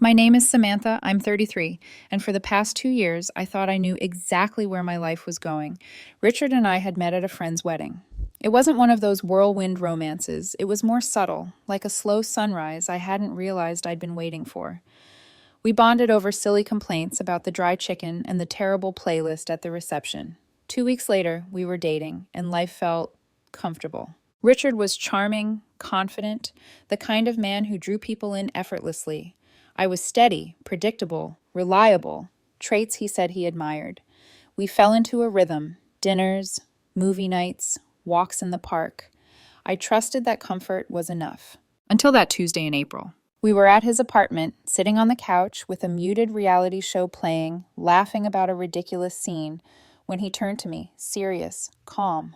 My name is Samantha. I'm 33, and for the past 2 years, I thought I knew exactly where my life was going. Richard and I had met at a friend's wedding. It wasn't one of those whirlwind romances. It was more subtle, like a slow sunrise I hadn't realized I'd been waiting for. We bonded over silly complaints about the dry chicken and the terrible playlist at the reception. 2 weeks later, we were dating, and life felt comfortable. Richard was charming, confident, the kind of man who drew people in effortlessly. I was steady, predictable, reliable, traits he said he admired. We fell into a rhythm: dinners, movie nights, walks in the park. I trusted that comfort was enough. Until that Tuesday in April. We were at his apartment, sitting on the couch with a muted reality show playing, laughing about a ridiculous scene, when he turned to me, serious, calm.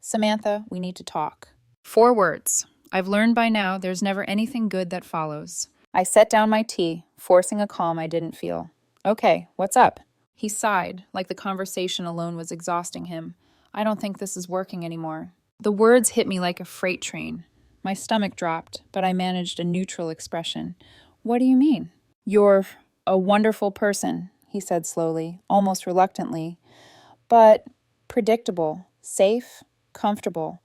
"Samantha, we need to talk." 4 words. I've learned by now there's never anything good that follows. I set down my tea, forcing a calm I didn't feel. "Okay, what's up?" He sighed, like the conversation alone was exhausting him. "I don't think this is working anymore." The words hit me like a freight train. My stomach dropped, but I managed a neutral expression. "What do you mean?" "You're a wonderful person," he said slowly, almost reluctantly, "but predictable, safe, comfortable.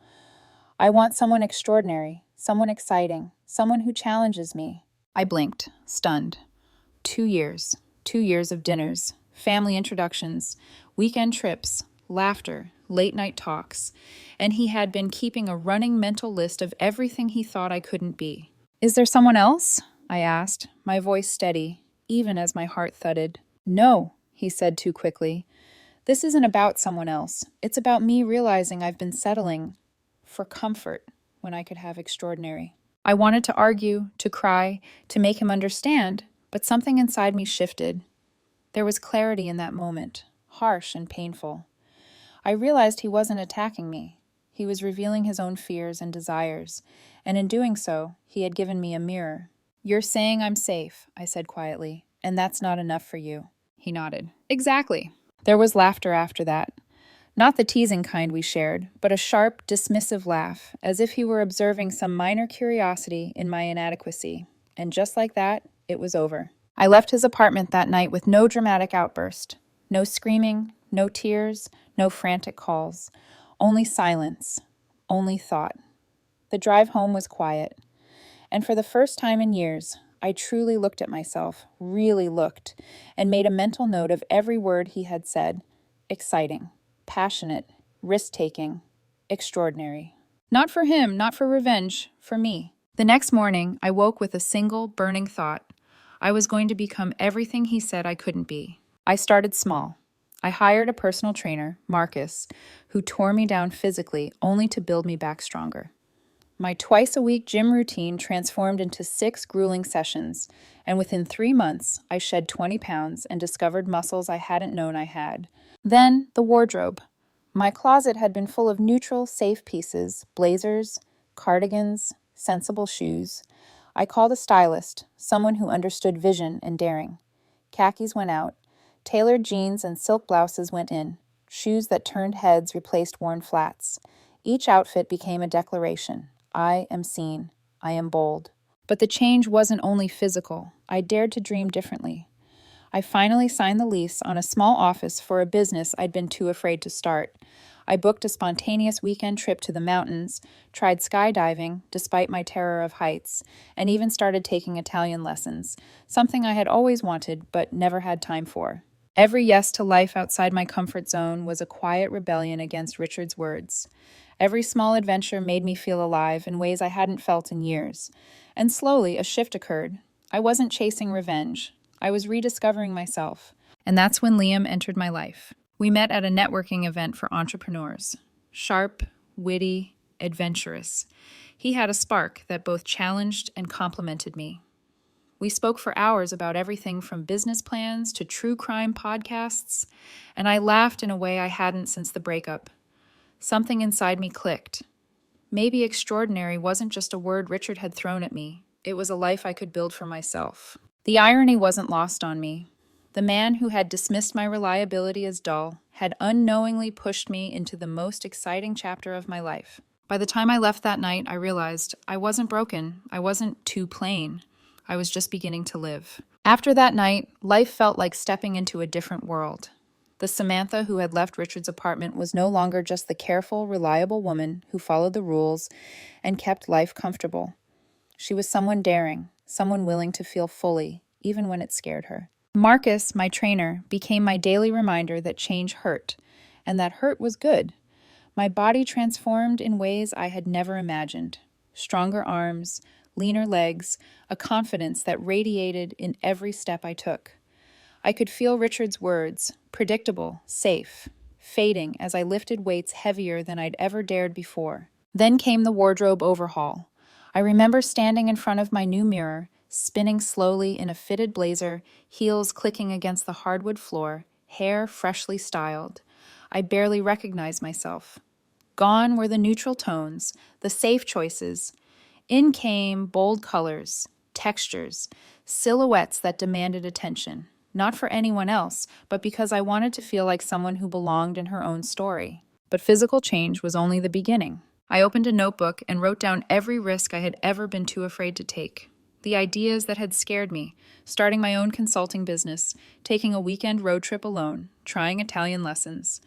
I want someone extraordinary, someone exciting, someone who challenges me." I blinked, stunned. 2 years. 2 years of dinners, family introductions, weekend trips, laughter, late-night talks, and he had been keeping a running mental list of everything he thought I couldn't be. "Is there someone else?" I asked, my voice steady, even as my heart thudded. "No," he said too quickly. "This isn't about someone else. It's about me realizing I've been settling for comfort when I could have extraordinary." I wanted to argue, to cry, to make him understand, but something inside me shifted. There was clarity in that moment, harsh and painful. I realized he wasn't attacking me. He was revealing his own fears and desires, and in doing so, he had given me a mirror. "You're saying I'm safe," I said quietly, "and that's not enough for you." He nodded. "Exactly." There was laughter after that. Not the teasing kind we shared, but a sharp, dismissive laugh, as if he were observing some minor curiosity in my inadequacy. And just like that, it was over. I left his apartment that night with no dramatic outburst. No screaming, no tears, no frantic calls. Only silence. Only thought. The drive home was quiet. And for the first time in years, I truly looked at myself, really looked, and made a mental note of every word he had said. Exciting. Passionate, risk-taking, extraordinary. Not for him, not for revenge, for me. The next morning, I woke with a single, burning thought. I was going to become everything he said I couldn't be. I started small. I hired a personal trainer, Marcus, who tore me down physically only to build me back stronger. My twice-a-week gym routine transformed into 6 grueling sessions, and within 3 months, I shed 20 pounds and discovered muscles I hadn't known I had. Then, the wardrobe. My closet had been full of neutral, safe pieces, blazers, cardigans, sensible shoes. I called a stylist, someone who understood vision and daring. Khakis went out. Tailored jeans and silk blouses went in. Shoes that turned heads replaced worn flats. Each outfit became a declaration. I am seen. I am bold. But the change wasn't only physical. I dared to dream differently. I finally signed the lease on a small office for a business I'd been too afraid to start. I booked a spontaneous weekend trip to the mountains, tried skydiving, despite my terror of heights, and even started taking Italian lessons, something I had always wanted but never had time for. Every yes to life outside my comfort zone was a quiet rebellion against Richard's words. Every small adventure made me feel alive in ways I hadn't felt in years. And slowly, a shift occurred. I wasn't chasing revenge. I was rediscovering myself. And that's when Liam entered my life. We met at a networking event for entrepreneurs. Sharp, witty, adventurous. He had a spark that both challenged and complimented me. We spoke for hours about everything from business plans to true crime podcasts, and I laughed in a way I hadn't since the breakup. Something inside me clicked. Maybe extraordinary wasn't just a word Richard had thrown at me. It was a life I could build for myself. The irony wasn't lost on me. The man who had dismissed my reliability as dull had unknowingly pushed me into the most exciting chapter of my life. By the time I left that night, I realized I wasn't broken. I wasn't too plain. I was just beginning to live. After that night, life felt like stepping into a different world. The Samantha who had left Richard's apartment was no longer just the careful, reliable woman who followed the rules and kept life comfortable. She was someone daring, someone willing to feel fully, even when it scared her. Marcus, my trainer, became my daily reminder that change hurt, and that hurt was good. My body transformed in ways I had never imagined. Stronger arms, leaner legs, a confidence that radiated in every step I took. I could feel Richard's words, predictable, safe, fading as I lifted weights heavier than I'd ever dared before. Then came the wardrobe overhaul. I remember standing in front of my new mirror, spinning slowly in a fitted blazer, heels clicking against the hardwood floor, hair freshly styled. I barely recognized myself. Gone were the neutral tones, the safe choices. In came bold colors, textures, silhouettes that demanded attention. Not for anyone else, but because I wanted to feel like someone who belonged in her own story. But physical change was only the beginning. I opened a notebook and wrote down every risk I had ever been too afraid to take. The ideas that had scared me, starting my own consulting business, taking a weekend road trip alone, trying Italian lessons.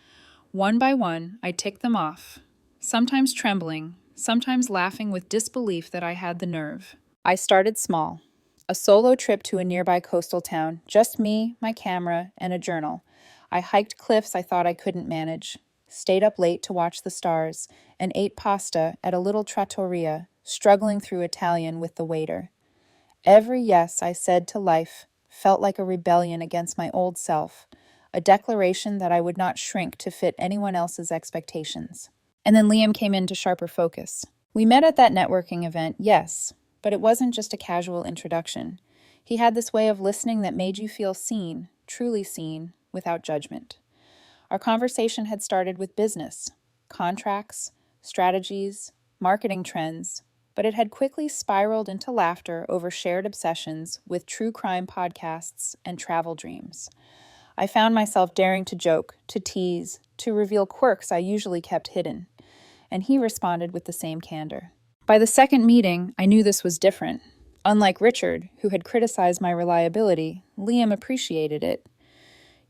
One by one, I ticked them off, sometimes trembling, sometimes laughing with disbelief that I had the nerve. I started small. A solo trip to a nearby coastal town, just me, my camera, and a journal. I hiked cliffs I thought I couldn't manage, stayed up late to watch the stars, and ate pasta at a little trattoria, struggling through Italian with the waiter. Every yes I said to life felt like a rebellion against my old self, a declaration that I would not shrink to fit anyone else's expectations. And then Liam came into sharper focus. We met at that networking event, yes, but it wasn't just a casual introduction. He had this way of listening that made you feel seen, truly seen, without judgment. Our conversation had started with business, contracts, strategies, marketing trends, but it had quickly spiraled into laughter over shared obsessions with true crime podcasts and travel dreams. I found myself daring to joke, to tease, to reveal quirks I usually kept hidden, and he responded with the same candor. By the second meeting, I knew this was different. Unlike Richard, who had criticized my reliability, Liam appreciated it.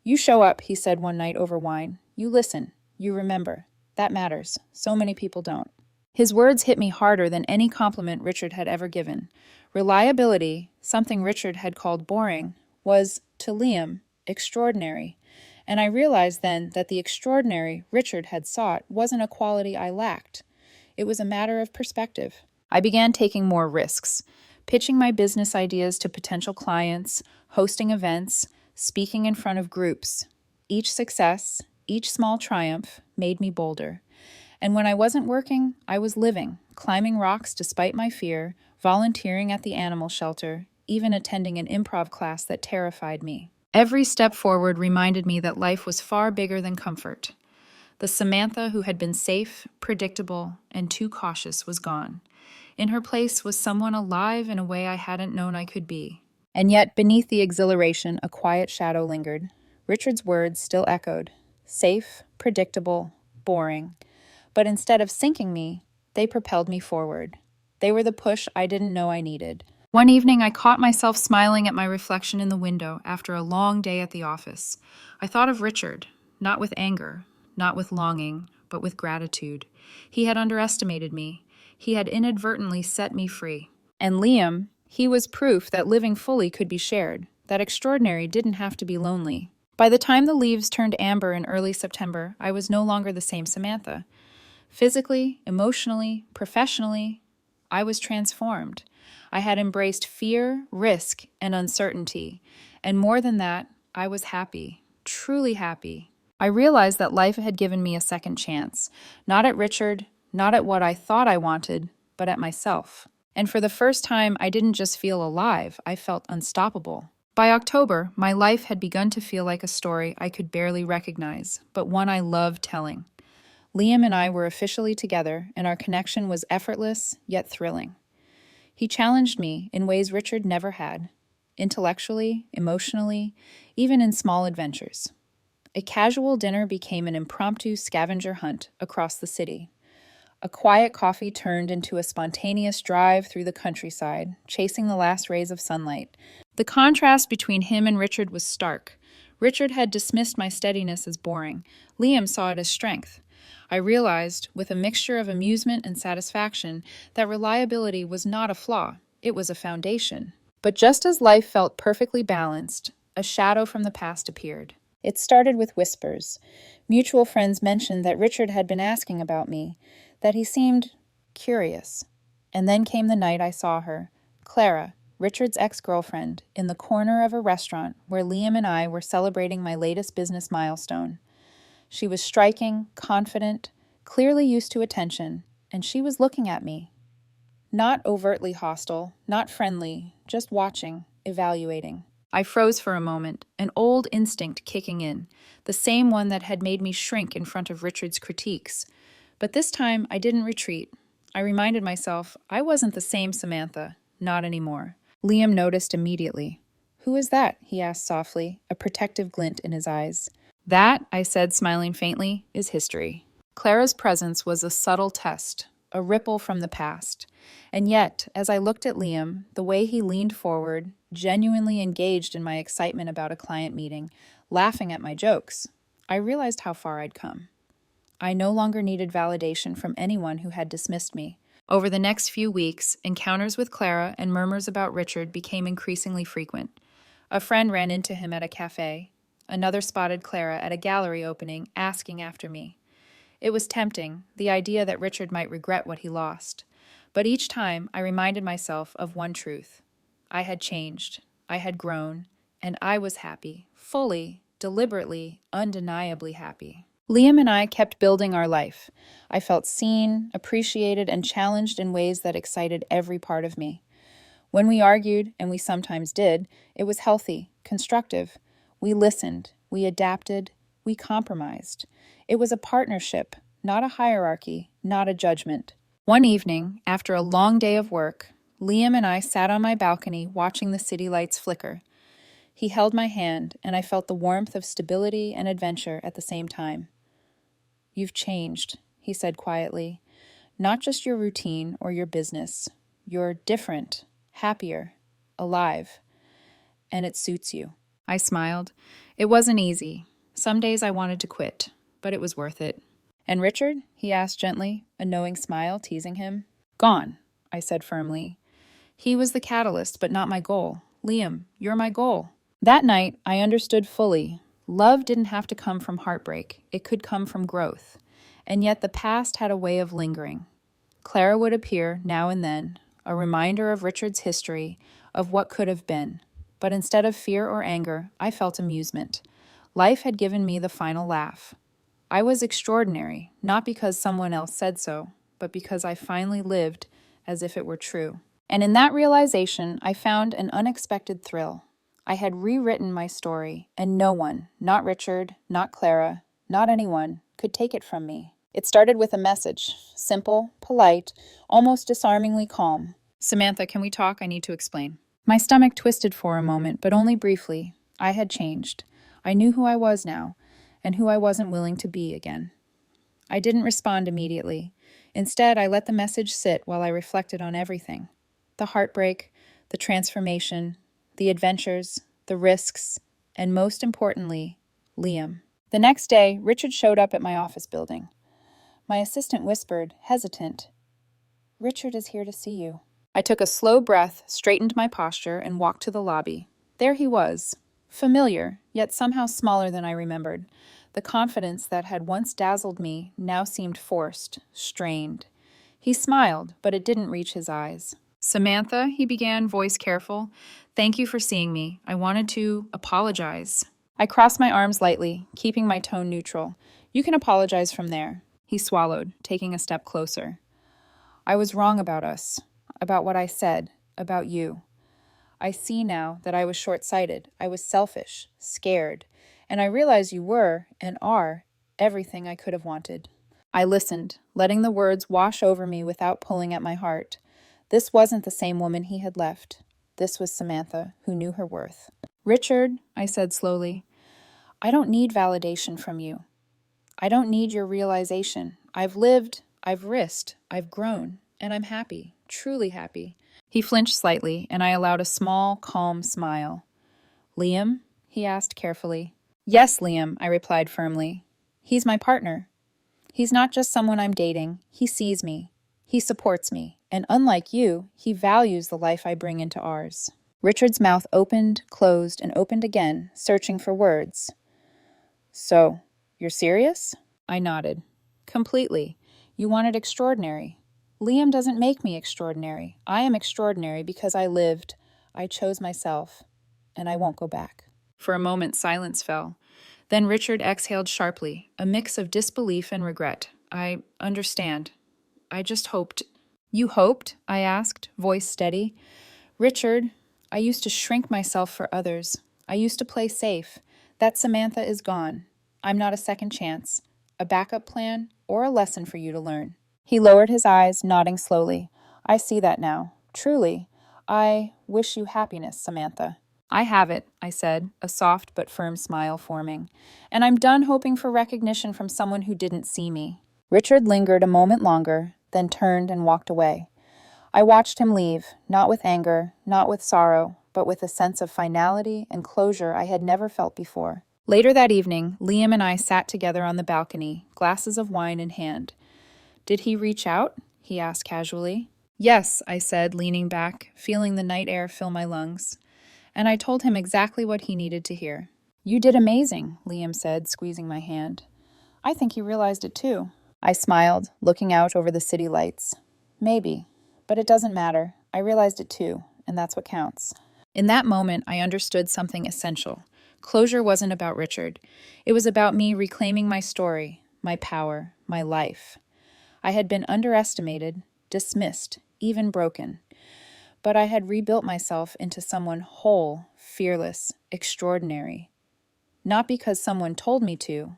"You show up," he said one night over wine. "You listen. You remember. That matters. So many people don't." His words hit me harder than any compliment Richard had ever given. Reliability, something Richard had called boring, was, to Liam, extraordinary. And I realized then that the extraordinary Richard had sought wasn't a quality I lacked. It was a matter of perspective. I began taking more risks, pitching my business ideas to potential clients, hosting events, speaking in front of groups. Each success, each small triumph, made me bolder. And when I wasn't working, I was living, climbing rocks despite my fear, volunteering at the animal shelter, even attending an improv class that terrified me. Every step forward reminded me that life was far bigger than comfort. The Samantha who had been safe, predictable, and too cautious was gone. In her place was someone alive in a way I hadn't known I could be. And yet, beneath the exhilaration, a quiet shadow lingered. Richard's words still echoed. Safe, predictable, boring. But instead of sinking me, they propelled me forward. They were the push I didn't know I needed. One evening, I caught myself smiling at my reflection in the window after a long day at the office. I thought of Richard, not with anger, not with longing, but with gratitude. He had underestimated me. He had inadvertently set me free. And Liam, he was proof that living fully could be shared, that extraordinary didn't have to be lonely. By the time the leaves turned amber in early September, I was no longer the same Samantha. Physically, emotionally, professionally, I was transformed. I had embraced fear, risk, and uncertainty. And more than that, I was happy, truly happy. I realized that life had given me a second chance, not at Richard, not at what I thought I wanted, but at myself. And for the first time, I didn't just feel alive, I felt unstoppable. By October, my life had begun to feel like a story I could barely recognize, but one I loved telling. Liam and I were officially together, and our connection was effortless, yet thrilling. He challenged me in ways Richard never had, intellectually, emotionally, even in small adventures. A casual dinner became an impromptu scavenger hunt across the city. A quiet coffee turned into a spontaneous drive through the countryside, chasing the last rays of sunlight. The contrast between him and Richard was stark. Richard had dismissed my steadiness as boring. Liam saw it as strength. I realized, with a mixture of amusement and satisfaction, that reliability was not a flaw, it was a foundation. But just as life felt perfectly balanced, a shadow from the past appeared. It started with whispers. Mutual friends mentioned that Richard had been asking about me, that he seemed curious. And then came the night I saw her, Clara, Richard's ex-girlfriend, in the corner of a restaurant where Liam and I were celebrating my latest business milestone. She was striking, confident, clearly used to attention, and she was looking at me. Not overtly hostile, not friendly, just watching, evaluating. I froze for a moment, an old instinct kicking in, the same one that had made me shrink in front of Richard's critiques. But this time I didn't retreat. I reminded myself I wasn't the same Samantha, not anymore. Liam noticed immediately. "Who is that?" he asked softly, a protective glint in his eyes. "That," I said, smiling faintly, "is history." Clara's presence was a subtle test, a ripple from the past. And yet, as I looked at Liam, the way he leaned forward, genuinely engaged in my excitement about a client meeting, laughing at my jokes, I realized how far I'd come. I no longer needed validation from anyone who had dismissed me. Over the next few weeks, encounters with Clara and murmurs about Richard became increasingly frequent. A friend ran into him at a cafe. Another spotted Clara at a gallery opening, asking after me. It was tempting, the idea that Richard might regret what he lost. But each time, I reminded myself of one truth. I had changed, I had grown, and I was happy, fully, deliberately, undeniably happy. Liam and I kept building our life. I felt seen, appreciated, and challenged in ways that excited every part of me. When we argued, and we sometimes did, it was healthy, constructive. We listened, we adapted, we compromised. It was a partnership, not a hierarchy, not a judgment. One evening, after a long day of work, Liam and I sat on my balcony watching the city lights flicker. He held my hand, and I felt the warmth of stability and adventure at the same time. "You've changed," he said quietly. "Not just your routine or your business. You're different, happier, alive. And it suits you." I smiled. It wasn't easy. Some days I wanted to quit, but it was worth it. "And Richard?" he asked gently, a knowing smile teasing him. "Gone," I said firmly. "He was the catalyst, but not my goal. Liam, you're my goal." That night, I understood fully. Love didn't have to come from heartbreak. It could come from growth. And yet the past had a way of lingering. Clara would appear now and then, a reminder of Richard's history, of what could have been. But instead of fear or anger, I felt amusement. Life had given me the final laugh. I was extraordinary, not because someone else said so, but because I finally lived as if it were true. And in that realization, I found an unexpected thrill. I had rewritten my story, and no one, not Richard, not Clara, not anyone, could take it from me. It started with a message, simple, polite, almost disarmingly calm. "Samantha, can we talk? I need to explain." My stomach twisted for a moment, but only briefly. I had changed. I knew who I was now, and who I wasn't willing to be again. I didn't respond immediately. Instead, I let the message sit while I reflected on everything. The heartbreak, the transformation, the adventures, the risks, and most importantly, Liam. The next day, Richard showed up at my office building. My assistant whispered, hesitant, "Richard is here to see you." I took a slow breath, straightened my posture, and walked to the lobby. There he was, familiar, yet somehow smaller than I remembered. The confidence that had once dazzled me now seemed forced, strained. He smiled, but it didn't reach his eyes. "Samantha," he began, voice careful, "thank you for seeing me. I wanted to apologize." I crossed my arms lightly, keeping my tone neutral. "You can apologize from there." He swallowed, taking a step closer. "I was wrong about us, about what I said, about you. I see now that I was short-sighted. I was selfish, scared, and I realize you were, and are, everything I could have wanted." I listened, letting the words wash over me without pulling at my heart. This wasn't the same woman he had left. This was Samantha, who knew her worth. "Richard," I said slowly, "I don't need validation from you. I don't need your realization. I've lived, I've risked, I've grown, and I'm happy, truly happy. He flinched slightly, and I allowed a small, calm smile. Liam? He asked carefully. Yes, Liam, I replied firmly. He's my partner. He's not just someone I'm dating. He sees me. He supports me. And unlike you, he values the life I bring into ours. Richard's mouth opened, closed, and opened again, searching for words. So, you're serious? I nodded. Completely. You wanted extraordinary. Liam doesn't make me extraordinary. I am extraordinary because I lived. I chose myself. And I won't go back. For a moment, silence fell. Then Richard exhaled sharply, a mix of disbelief and regret. I understand. I just hoped. You hoped? I asked, voice steady. Richard, I used to shrink myself for others. I used to play safe. That Samantha is gone. I'm not a second chance, a backup plan, or a lesson for you to learn. He lowered his eyes, nodding slowly. I see that now. Truly. I wish you happiness, Samantha. I have it, I said, a soft but firm smile forming. And I'm done hoping for recognition from someone who didn't see me. Richard lingered a moment longer, then turned and walked away. I watched him leave, not with anger, not with sorrow, but with a sense of finality and closure I had never felt before. Later that evening, Liam and I sat together on the balcony, glasses of wine in hand. Did he reach out? He asked casually. Yes, I said, leaning back, feeling the night air fill my lungs. And I told him exactly what he needed to hear. You did amazing, Liam said, squeezing my hand. I think he realized it too. I smiled, looking out over the city lights. Maybe, but it doesn't matter. I realized it too, and that's what counts. In that moment, I understood something essential. Closure wasn't about Richard. It was about me reclaiming my story, my power, my life. I had been underestimated, dismissed, even broken. But I had rebuilt myself into someone whole, fearless, extraordinary. Not because someone told me to,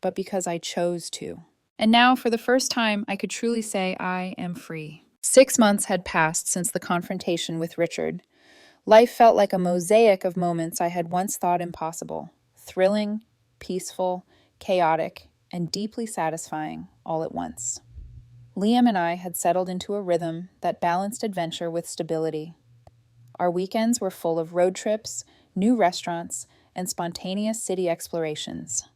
but because I chose to. And now, for the first time, I could truly say I am free. 6 months had passed since the confrontation with Richard. Life felt like a mosaic of moments I had once thought impossible. Thrilling, peaceful, chaotic, and deeply satisfying all at once. Liam and I had settled into a rhythm that balanced adventure with stability. Our weekends were full of road trips, new restaurants, and spontaneous city explorations.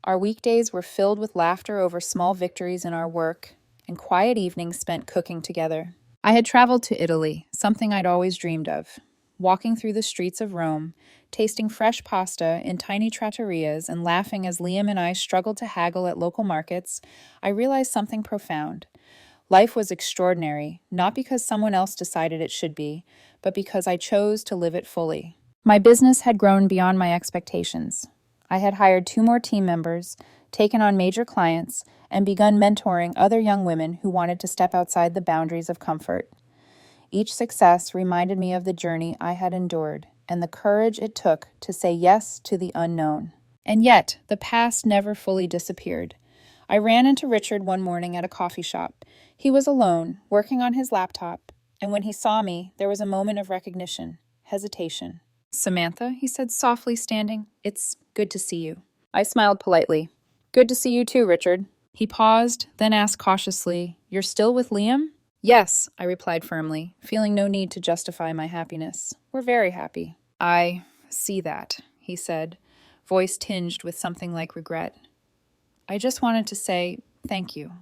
Our weekdays were filled with laughter over small victories in our work, and quiet evenings spent cooking together. I had traveled to Italy, something I'd always dreamed of. Walking through the streets of Rome, tasting fresh pasta in tiny trattorias and laughing as Liam and I struggled to haggle at local markets, I realized something profound. Life was extraordinary, not because someone else decided it should be, but because I chose to live it fully. My business had grown beyond my expectations. I had hired 2 more team members, taken on major clients, and begun mentoring other young women who wanted to step outside the boundaries of comfort. Each success reminded me of the journey I had endured and the courage it took to say yes to the unknown. And yet, the past never fully disappeared. I ran into Richard one morning at a coffee shop. He was alone, working on his laptop, and when he saw me, there was a moment of recognition, hesitation. Samantha, he said softly, standing, it's good to see you. I smiled politely. Good to see you too, Richard. He paused, then asked cautiously, You're still with Liam? Yes, I replied firmly, feeling no need to justify my happiness. We're very happy. I see that, he said, voice tinged with something like regret. I just wanted to say thank you.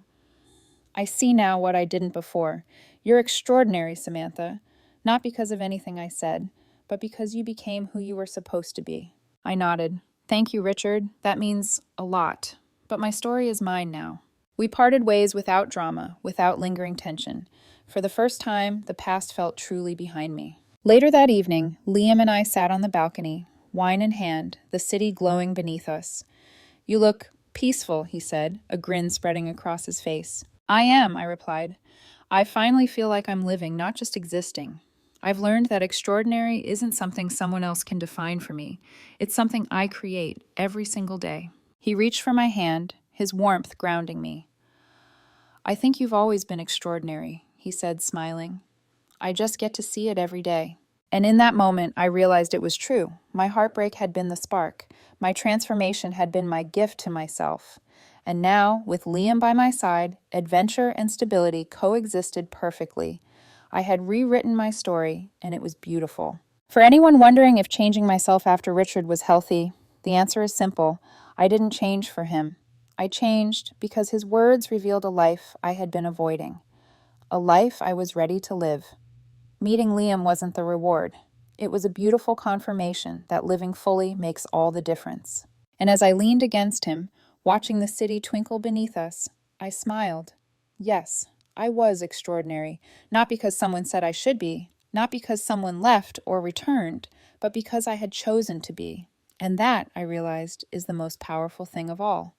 I see now what I didn't before. You're extraordinary, Samantha, not because of anything I said, but because you became who you were supposed to be. I nodded. Thank you, Richard. That means a lot. But my story is mine now. We parted ways without drama, without lingering tension. For the first time, the past felt truly behind me. Later that evening, Liam and I sat on the balcony, wine in hand, the city glowing beneath us. You look peaceful, he said, a grin spreading across his face. I am, I replied. I finally feel like I'm living, not just existing. I've learned that extraordinary isn't something someone else can define for me. It's something I create every single day. He reached for my hand, his warmth grounding me. I think you've always been extraordinary, he said, smiling. I just get to see it every day. And in that moment, I realized it was true. My heartbreak had been the spark. My transformation had been my gift to myself. And now, with Liam by my side, adventure and stability coexisted perfectly. I had rewritten my story, and it was beautiful. For anyone wondering if changing myself after Richard was healthy, the answer is simple. I didn't change for him. I changed because his words revealed a life I had been avoiding, a life I was ready to live. Meeting Liam wasn't the reward. It was a beautiful confirmation that living fully makes all the difference. And as I leaned against him, watching the city twinkle beneath us, I smiled. Yes, I was extraordinary, not because someone said I should be, not because someone left or returned, but because I had chosen to be. And that, I realized, is the most powerful thing of all.